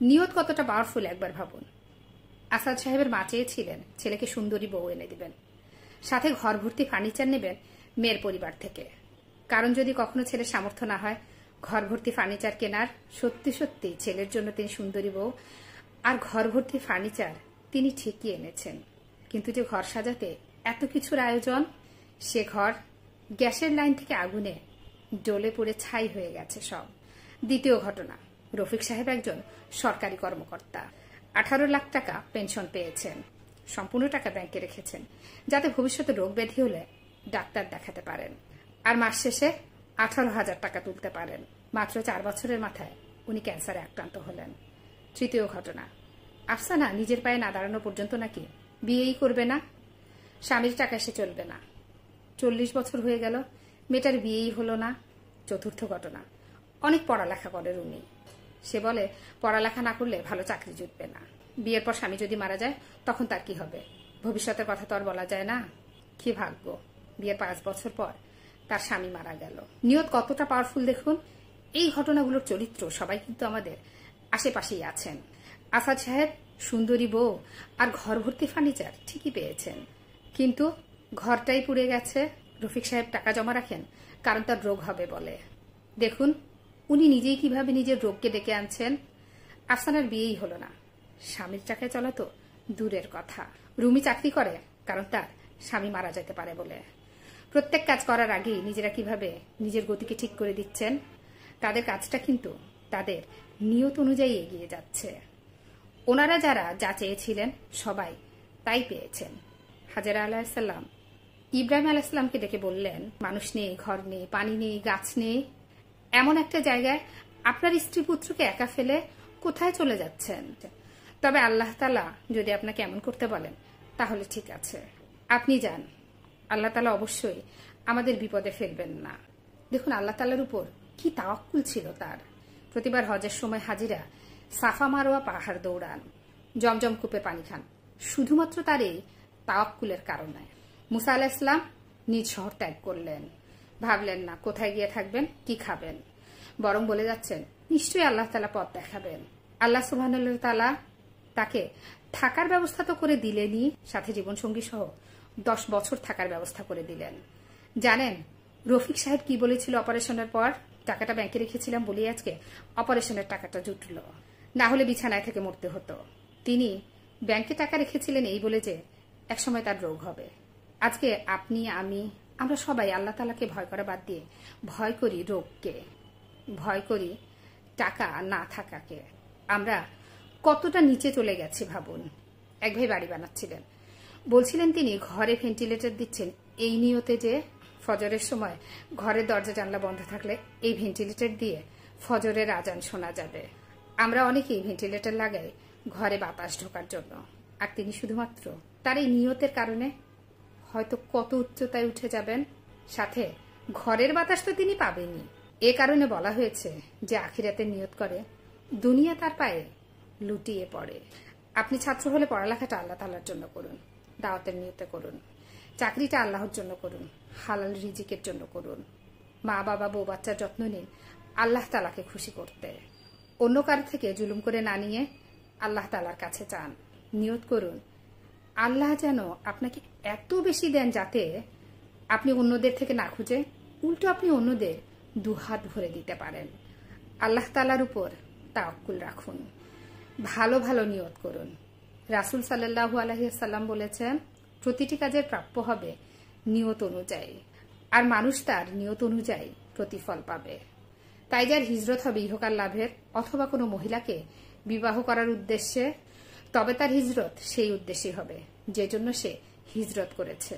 নিয়ত কতটা পাওয়ারফুল একবার ভাবুন। আসাদ সাহেবের মা চেয়েছিলেন ছেলেকে সুন্দরী বউ এনে দিবেন, সাথে ঘর ভর্তি ফার্নিচার নেবেন মেয়ের পরিবার থেকে। কারণ যদি কখনো ছেলের সামর্থ্য না হয় ঘর ভর্তি ফার্নিচার কেনার, সত্যি সত্যি ছেলের জন্য তিনি সুন্দরী বউ আর ঘর ভর্তি ফার্নিচার তিনি ঠিকই এনেছেন। কিন্তু যে ঘর সাজাতে এত কিছুর আয়োজন, সে ঘর গ্যাসের লাইন থেকে আগুনে জ্বলে পড়ে ছাই হয়ে গেছে সব। দ্বিতীয় ঘটনা, রফিক সাহেব একজন সরকারি কর্মকর্তা, 18 লাখ টাকা পেনশন পেয়েছেন, সম্পূর্ণ টাকা ব্যাংকে রেখেছেন যাতে ভবিষ্যতে রোগ ব্যাধি হলে ডাক্তার দেখাতে পারেন, আর মাস শেষে 18,000 টাকা তুলতে পারেন। মাত্র 4 বছরের মাথায় উনি ক্যান্সারে আক্রান্ত হলেন। তৃতীয় ঘটনা, আফসানা নিজের পায়ে না দাঁড়ানো পর্যন্ত নাকি বিয়েই করবে না, স্বামীর টাকা সে চলবে না। 40 বছর হয়ে গেল, মেয়েটার বিয়েই হলো না। চতুর্থ ঘটনা, অনেক পড়ালেখা করেন উনি, সে বলে পড়ালেখা না করলে ভালো চাকরি জুটবে না। বিয়ের পর স্বামী যদি মারা যায় তখন তার কি হবে, ভবিষ্যতের কথা তো আর বলা যায় না। কি ভাগ্য, বিয়ের 5 বছর পর তার স্বামী মারা গেল। নিয়ত কতটা পাওয়ারফুল দেখুন। এই ঘটনাগুলোর চরিত্র সবাই কিন্তু আমাদের আশেপাশেই আছেন। আসাদ সাহেব সুন্দরী বউ আর ঘর ভর্তি ফার্নিচার ঠিকই পেয়েছেন, কিন্তু ঘরটাই পুড়ে গেছে। রফিক সাহেব টাকা জমা রাখেন কারণ তার রোগ হবে বলে। দেখুন উনি নিজেই কিভাবে নিজের রোগকে ডেকে আনছেন। আফসানার বিয়েই হলো না, স্বামীর টাকায় চলা তো দূরের কথা। রুমি চাকরি করে কারণ তার স্বামী মারা যেতে পারে বলে। প্রত্যেক কাজ করার আগেই নিজেরা কিভাবে নিজের গতিকে ঠিক করে দিচ্ছেন। তাদের কাজটা কিন্তু তাদের নিয়ত অনুযায়ী এগিয়ে যাচ্ছে। ওনারা যারা যা চেয়েছিলেন সবাই তাই পেয়েছেন। হাজেরা আলাইহিসসালাম ইব্রাহিম আলাইহিসসালামকে ডেকে বললেন, মানুষ নেই, ঘর নেই, পানি নেই, গাছ নেই, এমন একটা জায়গায় আপনার স্ত্রী পুত্রকে একা ফেলে কোথায় চলে যাচ্ছেন? তবে আল্লাহ তাআলা যদি আপনাকে এমন করতে বলেন তাহলে ঠিক আছে, আপনি যান। আল্লাহ তাআলা অবশ্যই আমাদের বিপদে ফেলবেন না। দেখুন আল্লাহ তাআলার উপর কি তাওয়াক্কুল ছিল তার। প্রতিবার হজের সময় হাজিরা সাফা মারোয়া পাহাড় দৌড়ান, জমজম কূপে পানি খান, শুধুমাত্র তার এই তাওয়াক্কুলের কারণে। মুসা আলাইহিস সালাম নিজ শহর ত্যাগ করলেন, ভাবলেন না কোথায় গিয়ে থাকবেন, কি খাবেন, বরং বলে যাচ্ছেন নিশ্চয়ই আল্লাহ তাআলা পথ দেখাবেন। আল্লাহ সুবহানাহু ওয়া তাআলা তাকে থাকার ব্যবস্থা তো করে দিলেনই, সাথে জীবনসঙ্গী সহ 10 বছর থাকার ব্যবস্থা করে দিলেন। জানেন রফিক সাহেব কি বলেছিল অপারেশনের পর? টাকাটা ব্যাংকে রেখেছিলাম বলেই আজকে অপারেশনের টাকাটা জুটল, না হলে বিছানায় থেকে মরতে হতো। তিনি ব্যাংকে টাকা রেখেছিলেন এই বলে যে একসময় তার রোগ হবে। আজকে আপনি আমরা সবাই আল্লাহ তাআলাকে ভয় করা বাদ দিয়ে ভয় করি রোগকে, ভয় করি টাকা না থাকাকে। আমরা কতটা নিচে চলে গেছি ভাবুন। এক ভাই বাড়ি বানাচ্ছিলেন, বলছিলেন তিনি ঘরে ভেন্টিলেটর দিচ্ছেন এই নিয়তে যে ফজরের সময় ঘরের দরজা জানলা বন্ধ থাকলে এই ভেন্টিলেটর দিয়ে ফজরের আজান শোনা যাবে। আমরা অনেকেই ভেন্টিলেটর লাগাই ঘরে বাতাস ঢোকার জন্য, আর তিনি শুধুমাত্র তার এই নিয়তের কারণে হয়তো কত উচ্চতায় উঠে যাবেন, সাথে ঘরের বাতাস তো তিনি পাবেনই। এ কারণে বলা হয়েছে যে আখিরাতের নিয়ত করে দুনিয়া তার পায়ে লুটিয়ে পড়ে। আপনি ছাত্র হলে পড়ালেখাটা আল্লাহ তাআলার জন্য করুন, দাওয়াতের নিয়তে করুন। চাকরিটা আল্লাহর জন্য করুন, হালাল রিজিকের জন্য করুন। মা বাবা বউ বাচ্চার যত্ন নিন আল্লাহ তাআলাকে খুশি করতে। অন্য কারো থেকে জুলুম করে না নিয়ে আল্লাহ তাআলার কাছে চান। নিয়ত করুন আল্লাহ যেন আপনাকে এত বেশি দেন যাতে আপনি অন্যদের থেকে না খুঁজে উল্টো আপনি অন্যদের দুহাত ভরে দিতে পারেন। আল্লাহ তাআলার উপর তাওয়াক্কুল রাখুন, ভালো ভালো নিয়ত করুন। রাসূল সাল্লাল্লাহু আলাইহি ওয়াসাল্লাম বলেছেন প্রতিটি কাজের প্রাপ্য হবে নিয়ত অনুযায়ী, আর মানুষ তার নিয়ত অনুযায়ী প্রতিফল পাবে। তাই যার হিজরত হবে ইহকাল লাভের অথবা কোনো মহিলাকে বিবাহ করার উদ্দেশ্যে, তবে তার হিজরত সেই উদ্দেশ্যেই হবে যে জন্য সে হিজরত করেছে।